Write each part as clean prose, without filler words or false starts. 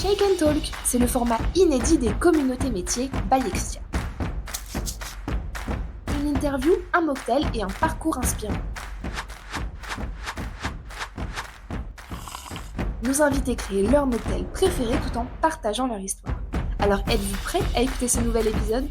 Make and Talk, c'est le format inédit des communautés métiers by Extia. Une interview, un mocktail et un parcours inspirant. Nos invités créent leur mocktail préféré tout en partageant leur histoire. Alors êtes-vous prêts à écouter ce nouvel épisode ?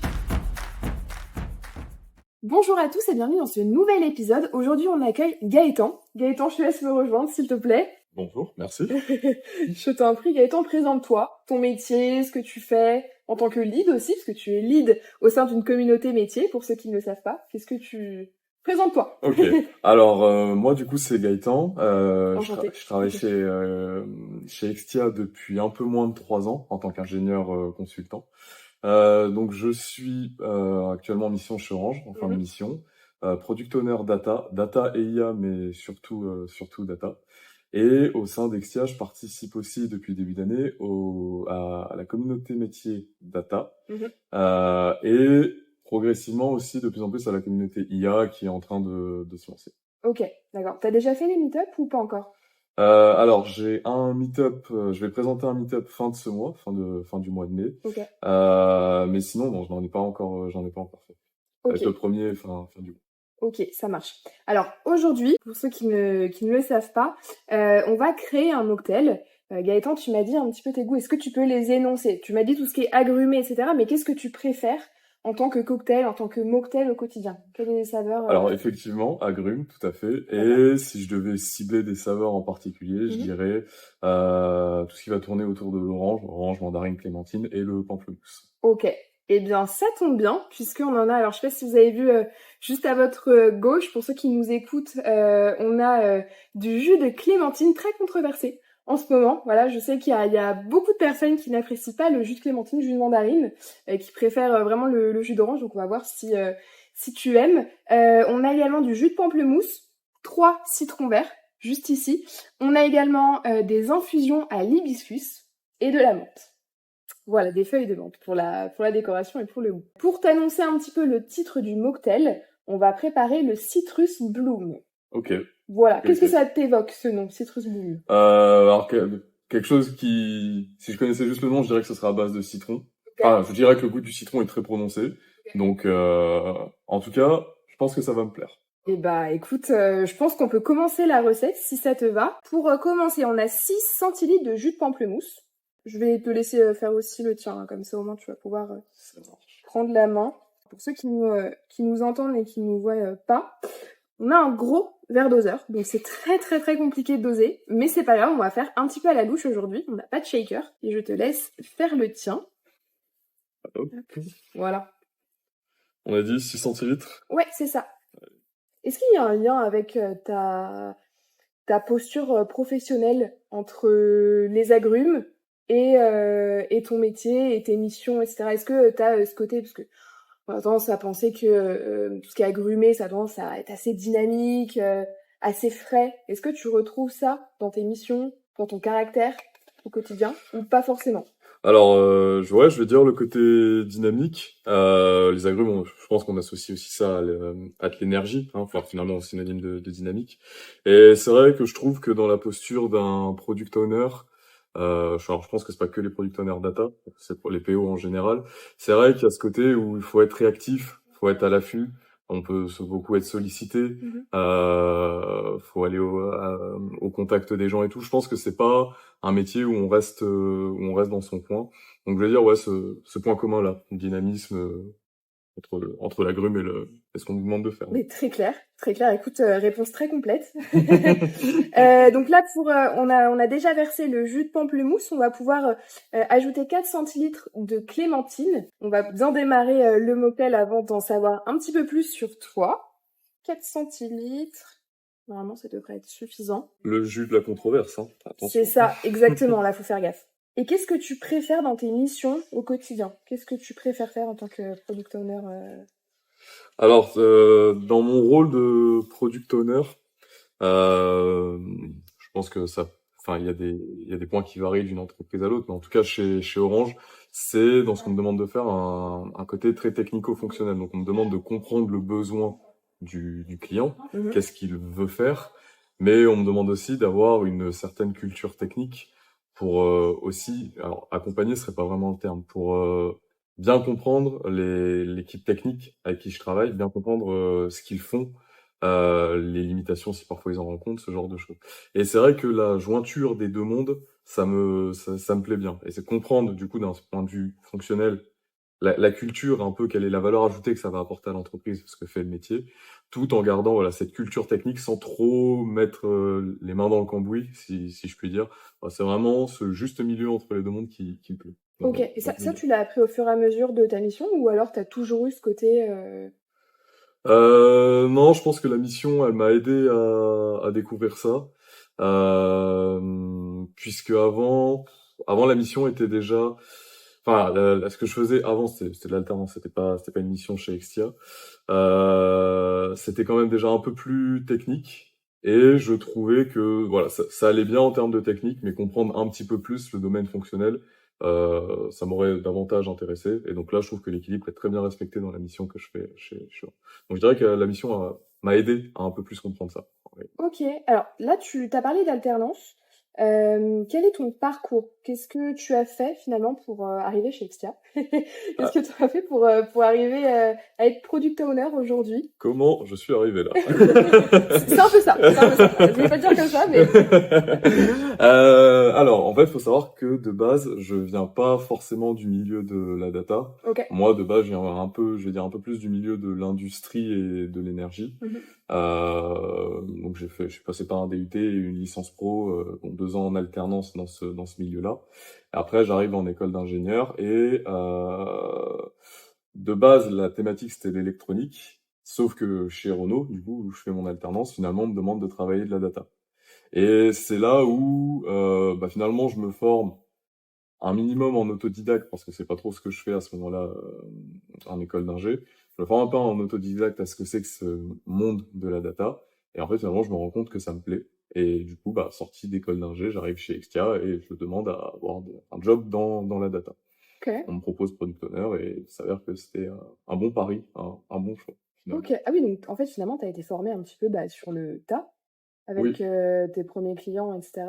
Bonjour à tous et bienvenue dans ce nouvel épisode. Aujourd'hui on accueille Gaëtan. Gaëtan, je te laisse me rejoindre s'il te plaît. Bonjour, merci. Je t'en prie, Gaëtan, présente-toi, ton métier, ce que tu fais, en tant que lead aussi, parce que tu es lead au sein d'une communauté métier, pour ceux qui ne le savent pas. Qu'est-ce que tu... Présente-toi. Ok, alors moi du coup c'est Gaëtan, Enchanté. je travaille chez Extia depuis un peu moins de 3 ans en tant qu'ingénieur consultant. Donc je suis actuellement en mission chez Orange, en fin de mission, Product Owner Data et IA, mais surtout Data. Et au sein d'Extia, je participe aussi depuis le début d'année à la communauté métier Data, et progressivement aussi de plus en plus à la communauté IA qui est en train de se lancer. Ok, d'accord. T'as déjà fait les meet-up ou pas encore ? Alors j'ai un meet-up, je vais présenter un meet-up fin de ce mois, fin du mois de mai. Ok. Mais sinon non, j'en ai pas encore fait. Ok. Avec le premier fin du mois. Ok, ça marche. Alors aujourd'hui, pour ceux qui ne le savent pas, on va créer un mocktail. Gaëtan, tu m'as dit un petit peu tes goûts. Est-ce que tu peux les énoncer ? Tu m'as dit tout ce qui est agrumé, etc. Mais qu'est-ce que tu préfères en tant que cocktail, en tant que mocktail au quotidien ? Quelles sont les saveurs Alors effectivement, agrumes, tout à fait. Et si je devais cibler des saveurs en particulier, je dirais tout ce qui va tourner autour de l'orange, mandarine, clémentine et le pamplemousse. Ok. Eh bien, ça tombe bien, puisqu'on en a... Alors, je sais pas si vous avez vu juste à votre gauche, pour ceux qui nous écoutent, on a du jus de clémentine très controversé en ce moment. Voilà, je sais qu'il y a beaucoup de personnes qui n'apprécient pas le jus de clémentine, le jus de mandarine, qui préfèrent vraiment le jus d'orange. Donc, on va voir si tu aimes. On a également du jus de pamplemousse, 3 citrons verts, juste ici. On a également des infusions à l'hibiscus et de la menthe. Voilà, des feuilles de menthe pour la décoration et pour le goût. Pour t'annoncer un petit peu le titre du mocktail, on va préparer le Citrus Bloom. Ok. Voilà. Qu'est-ce que ça t'évoque, ce nom, Citrus Bloom ? Alors, quelque chose qui... Si je connaissais juste le nom, je dirais que ce serait à base de citron. Okay. Enfin, je dirais que le goût du citron est très prononcé. Okay. Donc, en tout cas, je pense que ça va me plaire. Eh bah, écoute, je pense qu'on peut commencer la recette, si ça te va. Pour commencer, on a 6 centilitres de jus de pamplemousse. Je vais te laisser faire aussi le tien, hein, comme ça au moins tu vas pouvoir prendre la main. Pour ceux qui nous entendent et qui nous voient pas, on a un gros verre doseur, donc c'est très très très compliqué de doser, mais c'est pas grave, on va faire un petit peu à la louche aujourd'hui, on n'a pas de shaker, et je te laisse faire le tien. Okay. Voilà. On a dit 6 centilitres ? Ouais, c'est ça. Est-ce qu'il y a un lien avec ta posture professionnelle entre les agrumes et ton métier et tes missions, etc. Est-ce que tu as ce côté, parce que on a tendance à penser que tout ce qui est agrumé, ça a tendance à être assez dynamique, assez frais. Est-ce que tu retrouves ça dans tes missions, dans ton caractère au quotidien, ou pas forcément ? Alors, je vais dire le côté dynamique. Les agrumes, je pense qu'on associe aussi ça à de l'énergie, hein, enfin finalement synonyme de dynamique. Et c'est vrai que je trouve que dans la posture d'un product owner, alors je pense que c'est pas que les product owners data, c'est pour les PO en général. C'est vrai qu'il y a ce côté où il faut être réactif, faut être à l'affût. On peut beaucoup être sollicité, faut aller au contact des gens et tout. Je pense que c'est pas un métier où on reste dans son coin. Donc je veux dire ce point commun là, le dynamisme entre l'agrume et ce qu'on nous demande de faire. Mais très clair. Écoute, réponse très complète. Donc là, on a déjà versé le jus de pamplemousse. On va pouvoir ajouter 4 centilitres de clémentine. On va bien démarrer le mocktail avant d'en savoir un petit peu plus sur toi. 4 centilitres. Normalement, ça devrait être suffisant. Le jus de la controverse, hein. Attention. C'est ça, exactement. Là, faut faire gaffe. Et qu'est-ce que tu préfères dans tes missions au quotidien ? Qu'est-ce que tu préfères faire en tant que product owner Alors, dans mon rôle de product owner, je pense que il y a des points qui varient d'une entreprise à l'autre, mais en tout cas chez Orange, c'est dans ce qu'on me demande de faire un côté très technico-fonctionnel. Donc on me demande de comprendre le besoin du client, qu'est-ce qu'il veut faire, mais on me demande aussi d'avoir une certaine culture technique pour aussi, alors accompagner ce serait pas vraiment le terme, pour bien comprendre l'équipe technique avec qui je travaille, bien comprendre ce qu'ils font, les limitations si parfois ils en rencontrent, ce genre de choses. Et c'est vrai que la jointure des deux mondes, ça me plaît bien. Et c'est comprendre du coup d'un point de vue fonctionnel la culture, un peu, quelle est la valeur ajoutée que ça va apporter à l'entreprise, ce que fait le métier, tout en gardant voilà cette culture technique sans trop mettre les mains dans le cambouis, si je puis dire. Enfin, c'est vraiment ce juste milieu entre les deux mondes qui me plaît Ok, et dans ça, ce ça milieu. tu l'as appris au fur et à mesure de ta mission ou alors t'as toujours eu ce côté... Non, je pense que la mission, elle m'a aidé à découvrir ça, puisque avant la mission était déjà, enfin, ce que je faisais avant, c'était de l'alternance, c'était pas une mission chez Extia. C'était quand même déjà un peu plus technique et je trouvais que voilà, ça allait bien en termes de technique, mais comprendre un petit peu plus le domaine fonctionnel, ça m'aurait davantage intéressé. Et donc là, je trouve que l'équilibre est très bien respecté dans la mission que je fais chez Orange. Donc je dirais que la mission m'a aidé à un peu plus comprendre ça. Oui. Ok, alors là, tu t'as parlé d'alternance. Quel est ton parcours? Qu'est-ce que tu as fait finalement pour arriver chez Extia? Qu'est-ce que tu as fait pour arriver à être product owner aujourd'hui? Comment je suis arrivé là? C'est un peu ça, c'est un peu ça. Je vais pas te dire comme ça, mais Alors, en fait, il faut savoir que de base, je viens pas forcément du milieu de la data. ok. Moi, de base, je viens un peu, je vais dire un peu plus du milieu de l'industrie et de l'énergie. Mhm. Donc je suis passé par un DUT et une licence pro, donc 2 ans en alternance dans ce milieu-là. Après, j'arrive en école d'ingénieur et de base, la thématique c'était l'électronique, sauf que chez Renault, du coup, où je fais mon alternance, finalement, on me demande de travailler de la data. Et c'est là où, bah, finalement, je me forme un minimum en autodidacte parce que c'est pas trop ce que je fais à ce moment-là en école d'ingé. Je me forme un peu en autodidacte à ce que c'est que ce monde de la data. Et en fait, finalement, je me rends compte que ça me plaît. Et du coup, bah, sorti d'école d'ingé, j'arrive chez Extia et je demande à avoir un job dans la data. Ok. On me propose product owner et il s'avère que c'était un bon pari, un bon choix, finalement. Ok. Ah oui, donc en fait, finalement, tu as été formé un petit peu bah, sur le tas avec Oui, tes premiers clients, etc.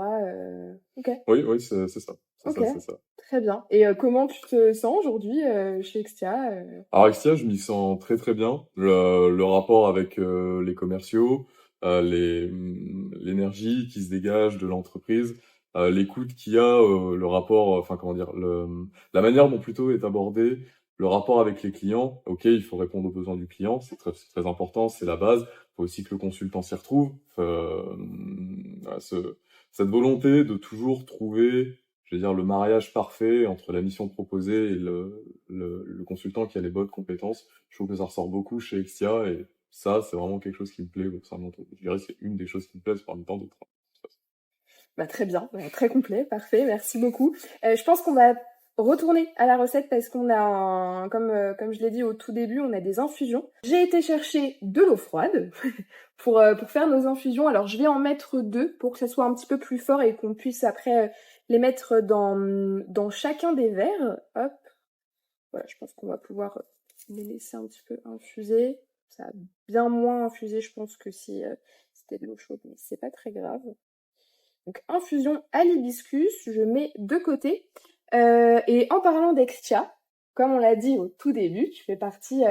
Ok. oui, oui, c'est ça. C'est Ok. ça, c'est ça. Très bien. Et comment tu te sens aujourd'hui chez Extia Alors Extia, je m'y sens très très bien. Le rapport avec les commerciaux, l'énergie qui se dégage de l'entreprise, l'écoute qu'il y a, le rapport, enfin comment dire, la manière dont plutôt est abordé le rapport avec les clients. Ok, il faut répondre aux besoins du client, c'est très important, c'est la base. Il faut aussi que le consultant s'y retrouve. Voilà, cette volonté de toujours trouver, je veux dire, le mariage parfait entre la mission proposée et le consultant qui a les bonnes compétences. Je trouve que ça ressort beaucoup chez Extia et ça, c'est vraiment quelque chose qui me plaît au sein de l'entreprise. Je dirais que c'est une des choses qui me plaisent parmi tant d'autres. Bah, très bien, très complet, parfait, merci beaucoup. Je pense qu'on va retourner à la recette parce qu'on a, comme je l'ai dit au tout début, on a des infusions. J'ai été chercher de l'eau froide pour faire nos infusions. Alors je vais en mettre 2 pour que ça soit un petit peu plus fort et qu'on puisse après les mettre dans chacun des verres. Hop, voilà, je pense qu'on va pouvoir les laisser un petit peu infuser. Ça a bien moins infusé, je pense, que si c'était de l'eau chaude, mais c'est pas très grave. Donc infusion à l'hibiscus, je mets de côté. Et en parlant d'Extia, comme on l'a dit au tout début, tu fais partie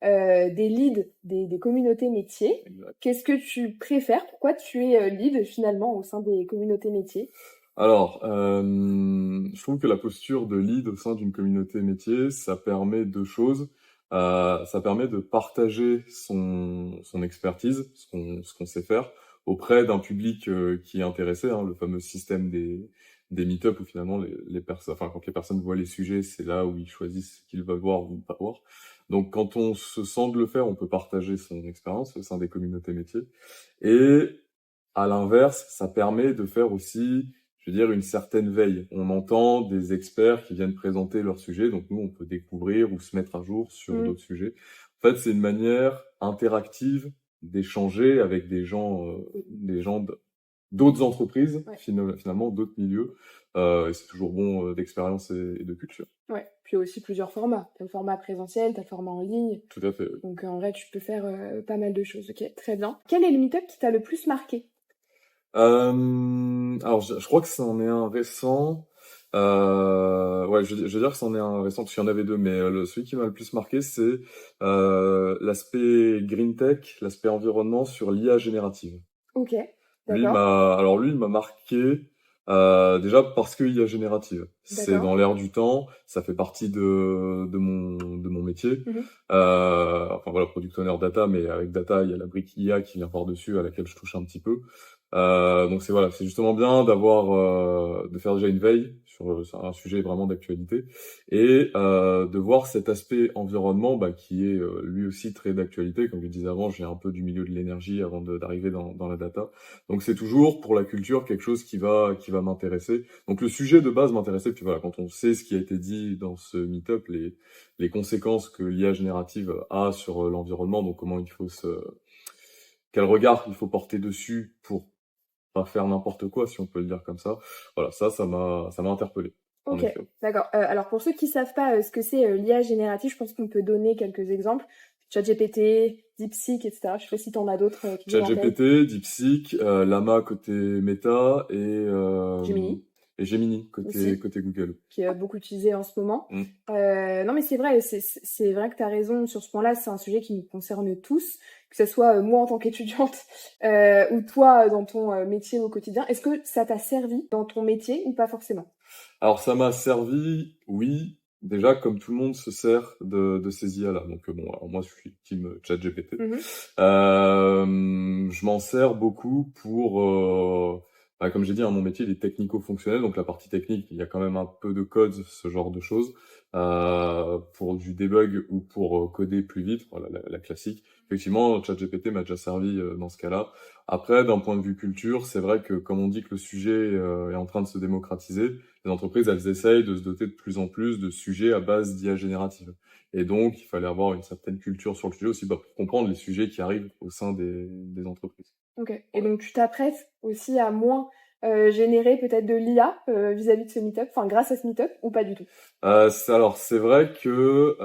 des leads des communautés métiers. Exact. Qu'est-ce que tu préfères? Pourquoi tu es lead finalement au sein des communautés métiers? Alors, je trouve que la posture de lead au sein d'une communauté métier, ça permet 2 choses. Ça permet de partager son expertise, ce qu'on sait faire, auprès d'un public qui est intéressé, hein, le fameux système des meet-up où finalement les personnes, enfin quand les personnes voient les sujets, c'est là où ils choisissent ce qu'ils veulent voir ou ne pas voir. Donc quand on se sent de le faire, on peut partager son expérience au sein des communautés métiers. Et à l'inverse, ça permet de faire aussi, je veux dire, une certaine veille. On entend des experts qui viennent présenter leur sujet, donc nous, on peut découvrir ou se mettre à jour sur Mm. d'autres sujets. En fait, c'est une manière interactive d'échanger avec des gens d'autres entreprises, Ouais. finalement, d'autres milieux. Et c'est toujours bon d'expérience et de culture. Ouais. Puis aussi plusieurs formats. T'as le format présentiel, t'as le format en ligne. Tout à fait. Oui. Donc en vrai, tu peux faire pas mal de choses. Ok, très bien. Quel est le meet-up qui t'a le plus marqué? Alors, je crois que c'en est un récent. Ouais, je veux dire que c'en est un récent parce qu'il y en avait deux, mais celui qui m'a le plus marqué, c'est l'aspect green tech, l'aspect environnement sur l'IA générative. Ok, Lui d'accord, lui, il m'a marqué déjà parce que IA générative. C'est d'accord. dans l'air du temps, ça fait partie de mon métier. Mhm. Enfin voilà, product owner data, mais avec data, il y a la brique IA qui vient par-dessus, à laquelle je touche un petit peu. Donc c'est voilà, c'est justement bien de faire déjà une veille sur un sujet vraiment d'actualité et de voir cet aspect environnement bah, qui est lui aussi très d'actualité. Comme je le disais avant, j'ai un peu du milieu de l'énergie avant d'arriver dans la data. Donc c'est toujours pour la culture quelque chose qui va m'intéresser. Donc le sujet de base m'intéressait, puis voilà, quand on sait ce qui a été dit dans ce meet-up, les conséquences que l'IA générative a sur l'environnement, donc comment quel regard il faut porter dessus pour pas faire n'importe quoi, si on peut le dire comme ça. Voilà, ça m'a interpellé, en Ok, effet. d'accord. Alors pour ceux qui savent pas ce que c'est l'IA générative, je pense qu'on peut donner quelques exemples. ChatGPT, DeepSeek, etc. Je sais pas si t'en as d'autres qui viennent en tête. ChatGPT, DeepSeek, Llama côté Meta Gemini et Gemini aussi, côté Google. qui est beaucoup utilisé en ce moment. Mm. Non mais c'est vrai, c'est vrai que tu as raison sur ce point-là, c'est un sujet qui nous concerne tous, que ce soit moi en tant qu'étudiante ou toi dans ton métier au quotidien. Est-ce que ça t'a servi dans ton métier ou pas forcément? Alors ça m'a servi, oui, déjà comme tout le monde se sert de ces IA-là. Donc bon, alors moi je suis team ChatGPT. Mhm. Je m'en sers beaucoup pour, bah, comme j'ai dit, hein, mon métier il est technico-fonctionnel, donc la partie technique, il y a quand même un peu de code, ce genre de choses, pour du debug ou pour coder plus vite, voilà la classique. Effectivement, ChatGPT m'a déjà servi dans ce cas-là. Après, d'un point de vue culture, c'est vrai que comme on dit que le sujet est en train de se démocratiser, les entreprises, elles essayent de se doter de plus en plus de sujets à base d'IA générative. Et donc, il fallait avoir une certaine culture sur le sujet aussi bah, pour comprendre les sujets qui arrivent au sein des entreprises. Ok. Et Voilà. donc tu t'apprêtes aussi à moins générer peut-être de l'IA vis-à-vis de ce meet-up, enfin grâce à ce meet-up ou pas du tout? Alors, c'est vrai que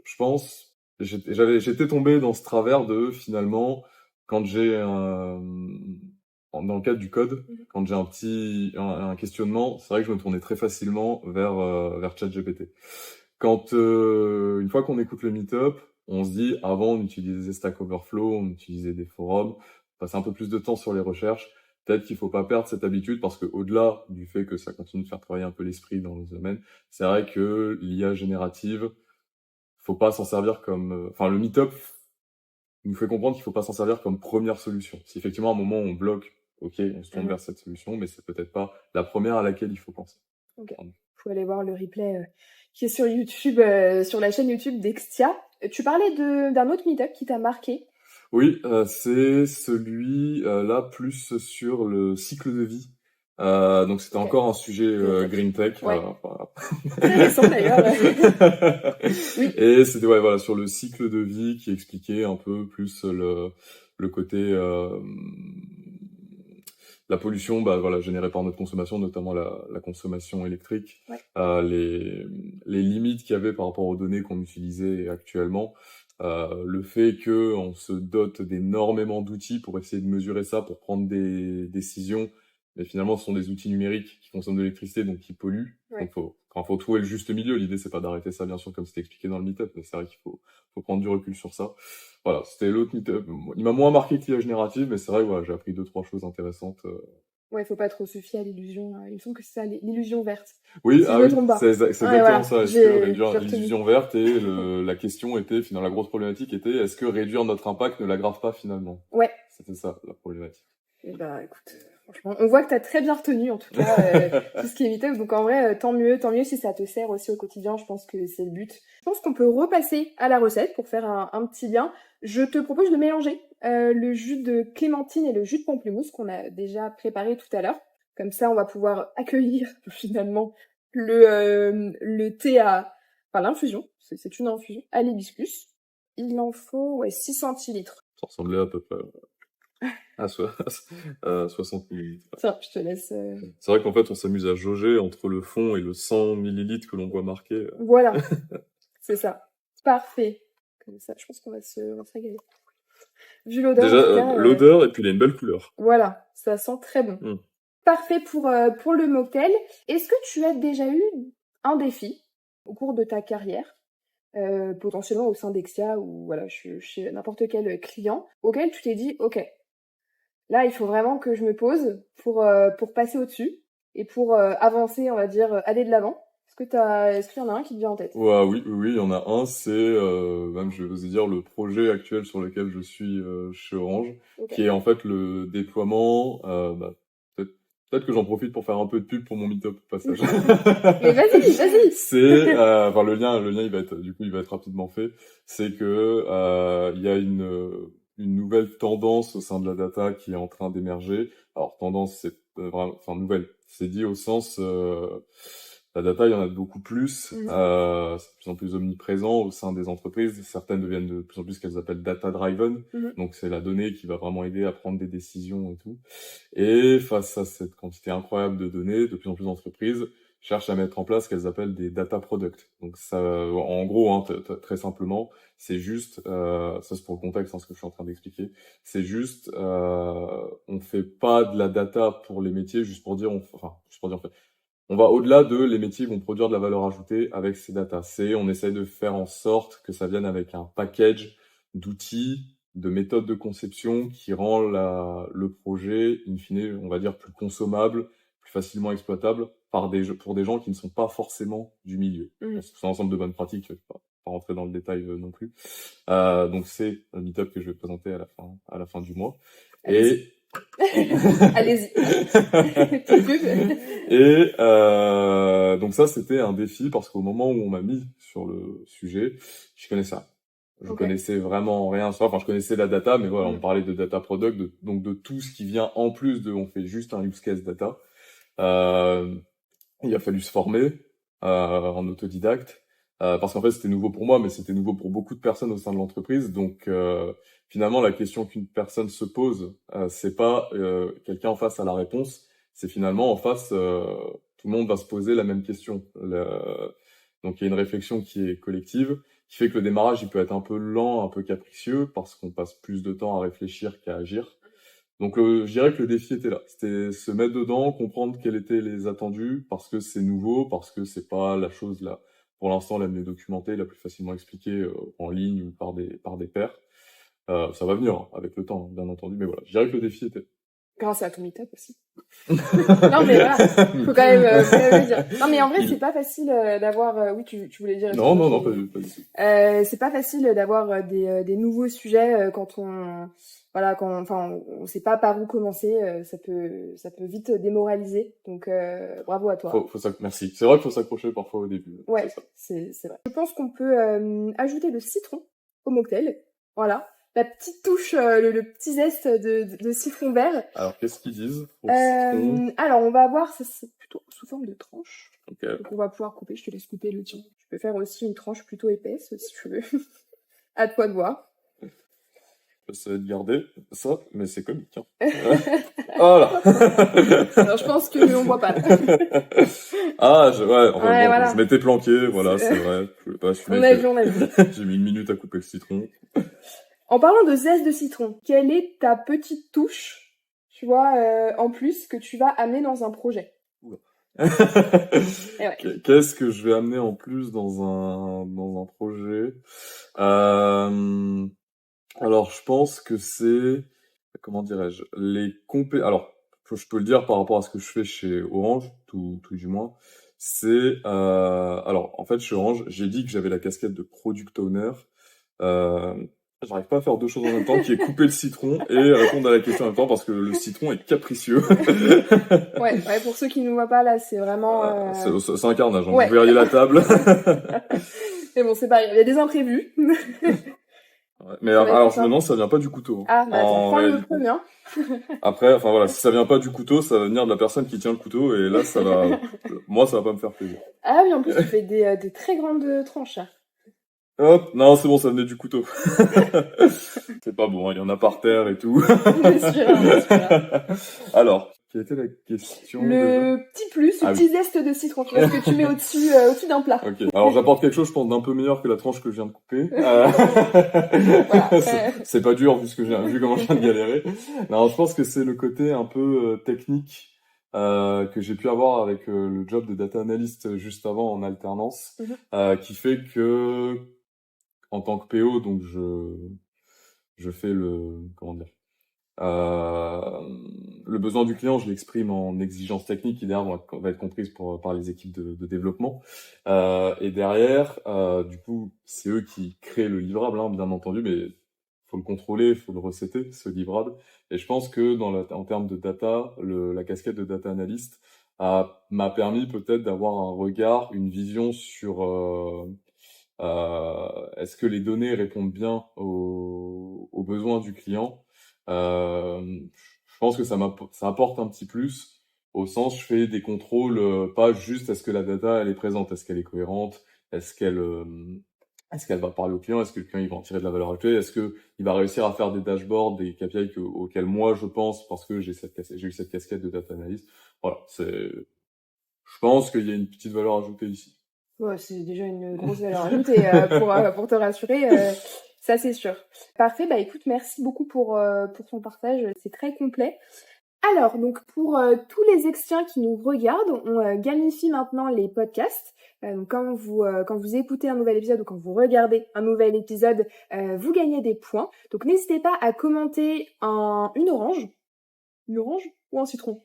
je pense, j'étais tombé dans ce travers de finalement, quand dans le cadre du code, Mhm. quand j'ai un questionnement, c'est vrai que je me tournais très facilement vers ChatGPT. Quand une fois qu'on écoute le meet-up, on se dit, avant on utilisait Stack Overflow, on utilisait des forums, on passait un peu plus de temps sur les recherches. Peut-être qu'il faut pas perdre cette habitude parce que au-delà du fait que ça continue de faire travailler un peu l'esprit dans le domaine, c'est vrai que l'IA générative, faut pas s'en servir comme, enfin le meet-up nous fait comprendre qu'il faut pas s'en servir comme première solution. Si effectivement à un moment on bloque, ok, on se tourne Mhm. vers cette solution, mais c'est peut-être pas la première à laquelle il faut penser. Ok. Faut aller voir le replay qui est sur YouTube, sur la chaîne YouTube d'Extia. Tu parlais d'un autre meet-up qui t'a marqué. Oui, c'est celui là plus sur le cycle de vie. Donc c'était Ok. encore un sujet Green Tech. green tech. Ouais. Voilà. Très récent d'ailleurs. Oui. Et c'était ouais voilà sur le cycle de vie qui expliquait un peu plus le côté la pollution bah voilà générée par notre consommation, notamment la consommation électrique, Ouais. les limites qu'il y avait par rapport aux données qu'on utilisait actuellement. Le fait que on se dote d'énormément d'outils pour essayer de mesurer ça, pour prendre des décisions, mais finalement ce sont des outils numériques qui consomment de l'électricité, donc qui polluent. Ouais. Donc faut trouver le juste milieu. L'idée c'est pas d'arrêter ça bien sûr comme c'était expliqué dans le meet-up, mais c'est vrai qu'il faut prendre du recul sur ça. Voilà, c'était l'autre meet-up. Il m'a moins marqué que l'IA générative, mais c'est vrai que voilà, j'ai appris 2-3 choses intéressantes. Ouais, faut pas trop se fier à l'illusion. Il me semble que c'est ça, l'illusion verte. Oui, Si je ah me oui, trompe pas. c'est Ouais, exactement voilà. ça. Est-ce que réduire J'ai retenu. l'illusion verte et la question était, finalement, la grosse problématique était, est-ce que réduire notre impact ne l'aggrave pas finalement? Ouais. C'était ça, la problématique. Et bah écoute, franchement, on voit que t'as très bien retenu en tout cas tout ce qui est meet-up. Donc en vrai, tant mieux si ça te sert aussi au quotidien. Je pense que c'est le but. Je pense qu'on peut repasser à la recette pour faire un petit lien. Je te propose de mélanger le jus de clémentine et le jus de pamplemousse qu'on a déjà préparé tout à l'heure. Comme ça, on va pouvoir accueillir finalement le thé enfin l'infusion. C'est une infusion à l'hibiscus. Il en faut ouais, 6 centilitres. Ça ressemblait à peu près à, so- à 60 millilitres. Tiens, je te laisse. C'est vrai qu'en fait, on s'amuse à jauger entre le fond et le 100 millilitres que l'on voit marqué. Voilà, c'est ça. Parfait. Comme ça, je pense on va se régaler. Vu l'odeur, en Déjà, tout cas, l'odeur, et puis il a une belle couleur. voilà, ça sent très bon. Mm. Parfait pour le mocktail. Est-ce que tu as déjà eu un défi au cours de ta carrière, potentiellement au sein d'Exia ou voilà, chez n'importe quel client, auquel tu t'es dit, OK, là, il faut vraiment que je me pose pour passer au-dessus et pour avancer, on va dire, aller de l'avant. Est-ce qu'il y en a un qui te vient en tête? Ouais, oui, oui, oui, il y en a un, c'est même je vais oser dire le projet actuel sur lequel je suis chez Orange, Ok. qui est en fait le déploiement. Peut-être que j'en profite pour faire un peu de pub pour mon meet-up au passage. Mais vas-y. C'est enfin le lien il va être rapidement fait. C'est que il y a une nouvelle tendance au sein de la data qui est en train d'émerger. Alors tendance, c'est vraiment, enfin nouvelle. C'est dit au sens la data, il y en a beaucoup plus. Mhm. C'est de plus en plus omniprésent au sein des entreprises. Certaines deviennent de plus en plus ce qu'elles appellent data-driven. Mhm. Donc, c'est la donnée qui va vraiment aider à prendre des décisions et tout. Et face à cette quantité incroyable de données, de plus en plus d'entreprises cherchent à mettre en place ce qu'elles appellent des data products. Donc, ça, en gros, hein, très simplement, c'est juste, ça c'est pour le contexte, hein, ce que je suis en train d'expliquer, c'est juste, on fait pas de la data pour les métiers juste pour dire, en fait, on va au-delà de les métiers vont produire de la valeur ajoutée avec ces datas. On essaie de faire en sorte que ça vienne avec un package d'outils, de méthodes de conception qui rend le projet, in fine, on va dire, plus consommable, plus facilement exploitable pour des gens qui ne sont pas forcément du milieu. Mhm. C'est un ensemble de bonnes pratiques, je vais pas rentrer dans le détail non plus. Donc c'est un meet-up que je vais présenter à la fin du mois. Allez-y. Allez-y. Petite pub. Et donc ça, c'était un défi parce qu'au moment où on m'a mis sur le sujet, je connaissais ça. Je Ok. connaissais vraiment rien. Enfin, je connaissais la data, mais voilà, on Mhm. parlait de data product, donc de tout ce qui vient en plus on fait juste un use case data. Il a fallu se former en autodidacte parce qu'en fait c'était nouveau pour moi, mais c'était nouveau pour beaucoup de personnes au sein de l'entreprise. Donc finalement la question qu'une personne se pose, c'est pas quelqu'un en face à la réponse, c'est finalement en face tout le monde va se poser la même question. Donc il y a une réflexion qui est collective, qui fait que le démarrage il peut être un peu lent, un peu capricieux parce qu'on passe plus de temps à réfléchir qu'à agir. Donc je dirais que le défi était là. C'était se mettre dedans, comprendre quels étaient les attendus, parce que c'est nouveau, parce que c'est pas la chose là, pour l'instant, la mieux documentée, la plus facilement expliquée en ligne ou par des pairs. Ça va venir hein, avec le temps, bien entendu, mais voilà. Je dirais que le défi était. Grâce à ton meet-up aussi. Non, mais voilà, faut quand même le dire. Non, mais en vrai, c'est pas facile d'avoir... oui, tu voulais dire... Non, pas du tout. C'est pas facile d'avoir des nouveaux sujets quand on... Voilà, enfin, on sait pas par où commencer, ça peut vite démoraliser. Donc, bravo à toi. Merci. C'est vrai qu'il faut s'accrocher parfois au début. Ouais, c'est vrai. Je pense qu'on peut ajouter le citron au mocktail. Voilà. La petite touche, le petit zeste de citron vert. Alors, qu'est-ce qu'ils disent pour citron? Alors, on va avoir, ça c'est plutôt sous forme de tranche. Okay. Donc, on va pouvoir couper, je te laisse couper le tien. Tu peux faire aussi une tranche plutôt épaisse, si tu veux. À toi de voir. Ça va être gardé, ça, mais c'est comique. Hein. Voilà. Alors, je pense qu'on voit pas. Je m'étais planqué, voilà, c'est vrai. Je voulais pas assumer. On a vu. J'ai mis 1 minute à couper le citron. En parlant de zeste de citron, quelle est ta petite touche, tu vois, en plus, que tu vas amener dans un projet? Ouais. Qu'est-ce que je vais amener en plus dans un projet? Alors, je pense que c'est, comment dirais-je, alors, je peux le dire par rapport à ce que je fais chez Orange, tout du moins, c'est, alors, en fait, chez Orange, j'ai dit que j'avais la casquette de product owner. J'arrive pas à faire 2 choses en même temps, qui est couper le citron et répondre à la question en même temps parce que le citron est capricieux. Ouais, pour ceux qui ne nous voient pas là, c'est vraiment... C'est un carnage, hein. Ouais. Vous verriez la table. Mais bon, c'est pas grave, il y a des imprévus. Ouais, mais alors je me demande si ça vient pas du couteau. Ah, bah attends, prends le premier. Après, enfin voilà, si ça vient pas du couteau, ça va venir de la personne qui tient le couteau et là ça va, moi ça va pas me faire plaisir. Ah oui, en plus tu fais des très grandes tranches. Hop, non, c'est bon, ça venait du couteau. C'est pas bon, hein, il y en a par terre et tout. Bien sûr, bien sûr. Alors, quelle était la question déjà? Le petit plus, le Ah petit oui. zeste de citron, tu vois, ce que tu mets au-dessus d'un plat. Ok. Alors, j'apporte quelque chose, je pense, d'un peu meilleur que la tranche que je viens de couper. Voilà. C'est pas dur vu comment je viens de galérer. Non, je pense que c'est le côté un peu technique que j'ai pu avoir avec le job de data analyst juste avant en alternance, Mhm. qui fait que en tant que PO, donc je fais comment dire, euh, le besoin du client, je l'exprime en exigence technique qui derrière va être comprise par les équipes de développement. Et derrière, du coup, c'est eux qui créent le livrable, hein, bien entendu, mais faut le contrôler, faut le recéter, ce livrable. Et je pense que en termes de data, la casquette de data analyst m'a permis peut-être d'avoir un regard, une vision sur est-ce que les données répondent bien aux besoins du client. Je pense que ça apporte un petit plus au sens je fais des contrôles, pas juste est-ce que la data elle est présente, est-ce qu'elle est cohérente, est-ce qu'elle euh, est-ce qu'elle va parler au client, est-ce que le client il va en tirer de la valeur ajoutée, est-ce que il va réussir à faire des dashboards, des KPI auxquels moi je pense parce que j'ai eu cette casquette de data analyst. Voilà, je pense qu'il y a une petite valeur ajoutée ici. Ouais, c'est déjà une grosse valeur ajoutée pour te rassurer, ça c'est sûr. Parfait, bah écoute, merci beaucoup pour ton partage, c'est très complet. Alors, donc pour tous les extiens qui nous regardent, on gamifie maintenant les podcasts. Donc quand vous écoutez un nouvel épisode ou quand vous regardez un nouvel épisode, vous gagnez des points. Donc n'hésitez pas à commenter une orange ou un citron.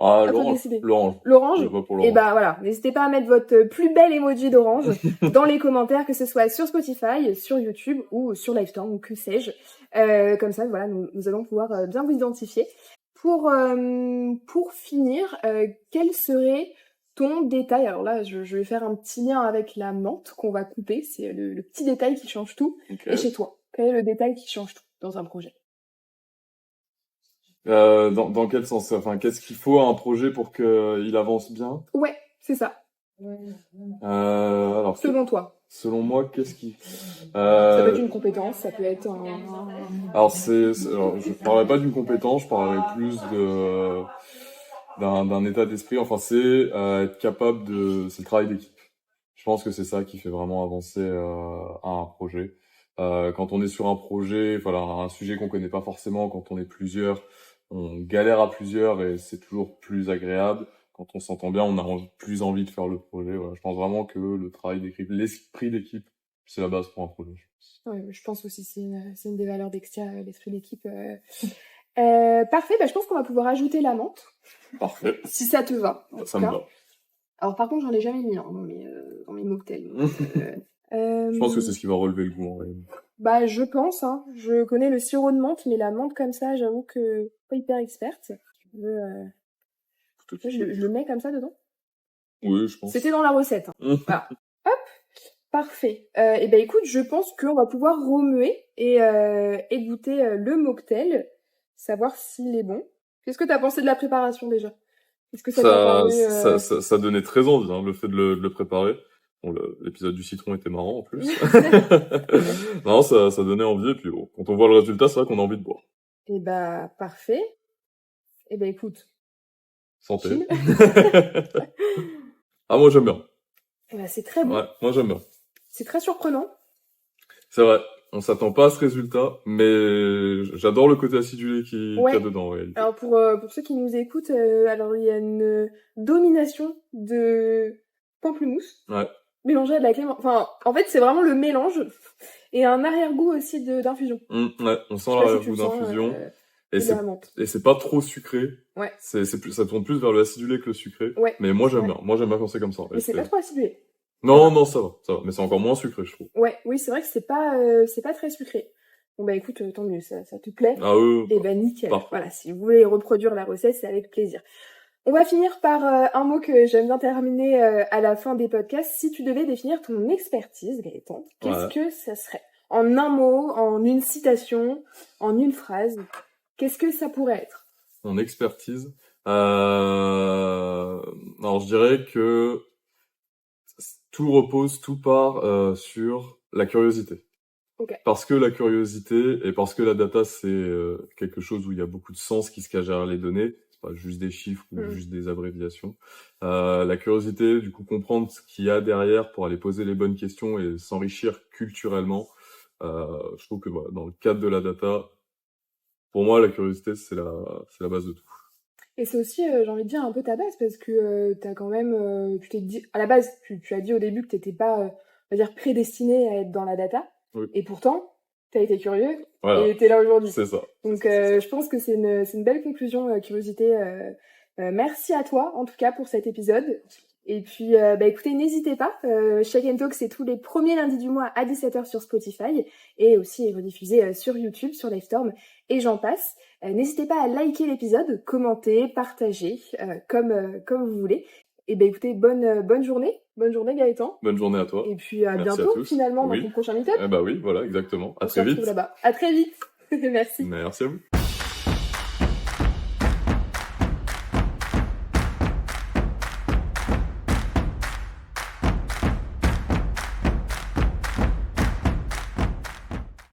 Ah, À toi de l'orange, décider. l'orange. Je L'orange. vais pour Et l'orange. bah voilà, n'hésitez pas à mettre votre plus bel emoji d'orange dans les commentaires, que ce soit sur Spotify, sur YouTube ou sur Livestorm ou que sais-je. Comme ça, voilà, nous allons pouvoir bien vous identifier. Pour finir, quel serait ton détail? Alors là, je vais faire un petit lien avec la menthe qu'on va couper. C'est le petit détail qui change tout. Ok. Et chez toi, quel est le détail qui change tout dans un projet? Dans quel sens? Enfin, qu'est-ce qu'il faut à un projet pour qu'il avance bien? Ouais, c'est ça. Alors, Selon toi. selon moi, qu'est-ce qui... Ça peut être Euh, une compétence, ça peut être alors, alors, je parlerai pas d'une compétence, je parlerai plus d'un état d'esprit. Enfin, c'est être capable c'est le travail d'équipe. Je pense que c'est ça qui fait vraiment avancer un projet. Quand on est sur un projet, voilà, un sujet qu'on connaît pas forcément, quand on est plusieurs, on galère à plusieurs et c'est toujours plus agréable. Quand on s'entend bien, on a plus envie de faire le projet. Voilà, je pense vraiment que le travail d'équipe, l'esprit d'équipe, c'est la base pour un projet. ouais, je pense aussi c'est une des valeurs d'Extia, l'esprit d'équipe. Parfait, bah, je pense qu'on va pouvoir ajouter la menthe, Parfait, si ça te va, en ça tout me cas. va. Alors par contre, j'en ai jamais mis hein, dans mes mocktails. Donc, Je pense que c'est ce qui va relever le goût en réalité. bah je pense, hein. Je connais le sirop de menthe, mais la menthe comme ça, j'avoue que pas hyper experte. Tu veux, je le mets comme ça dedans. Oui, je pense. C'était dans la recette. Hein. Voilà. Hop, parfait. Et ben écoute, je pense qu'on va pouvoir remuer et goûter le mocktail, savoir s'il est bon. Qu'est-ce que t'as pensé de la préparation déjà? Est-ce que ça t'a paru Ça donnait très envie, hein, le fait de le préparer. Bon, l'épisode du citron était marrant en plus. Non, ça donnait envie, et puis bon, quand on voit le résultat, c'est vrai qu'on a envie de boire. Eh bah parfait. Eh ben écoute, Santé. chill. Ah, moi j'aime bien. Eh ben, c'est très bon. Ouais, moi j'aime bien. C'est très surprenant. C'est vrai, on s'attend pas à ce résultat, mais j'adore le côté acidulé qu'il y a Ouais. dedans en réalité. Alors pour ceux qui nous écoutent, alors il y a une domination de pamplemousse Ouais. mélangée à de la clémentine. Enfin, en fait, c'est vraiment le mélange et un arrière-goût aussi d'infusion. Ouais, on sent Je sais pas si l'arrière-goût tu le sens, d'infusion. de la menthe. Et c'est pas trop sucré. Ouais. Ça tourne plus vers le acidulé que le sucré. Ouais. Mais moi j'aime Ouais. bien. Moi j'aime bien quand c'est comme ça. Mais c'est pas trop acidulé. Non, non, ça va. Mais c'est encore moins sucré, je trouve. Ouais, oui, c'est vrai que c'est pas très sucré. Bon bah écoute, tant mieux, ça te plaît. Ah oui. Et bah nickel. Parfait. Voilà, si vous voulez reproduire la recette, c'est avec plaisir. On va finir par un mot que j'aime bien terminer à la fin des podcasts. Si tu devais définir ton expertise, Gaëtan, qu'est-ce que ça serait? En un mot, en une citation, en une phrase, qu'est-ce que ça pourrait être? Mon expertise. Alors je dirais que tout part sur La curiosité. Ok. Parce que la curiosité et parce que la data, c'est quelque chose où il y a beaucoup de sens qui se cache derrière les données. C'est pas juste des chiffres ou juste des abréviations. La curiosité, du coup, comprendre ce qu'il y a derrière pour aller poser les bonnes questions et s'enrichir culturellement. Je trouve que dans le cadre de la data, pour moi, la curiosité, c'est la base de tout. Et c'est aussi, j'ai envie de dire, un peu ta base, parce que t'as quand même, tu t'es dit, à la base, tu as dit au début que t'étais pas, on va dire, prédestiné à être dans la data. Oui. Et pourtant, t'as été curieux Voilà. et t'es là aujourd'hui. C'est ça. Donc, je pense que c'est une belle conclusion, curiosité. Merci à toi, en tout cas, pour cet épisode. Et puis, écoutez, n'hésitez pas. Shake and Talk, c'est tous les premiers lundis du mois à 17h sur Spotify et aussi rediffusé sur YouTube, sur Livestorm et j'en passe. N'hésitez pas à liker l'épisode, commenter, partager, comme vous voulez. Et écoutez, bonne journée Gaëtan. Bonne journée à toi. Et puis à Merci bientôt à tous. finalement Oui. dans ton prochain meet-up. Oui, voilà, exactement. À On se très vite. retrouve là-bas. À très vite. Merci. Merci à vous.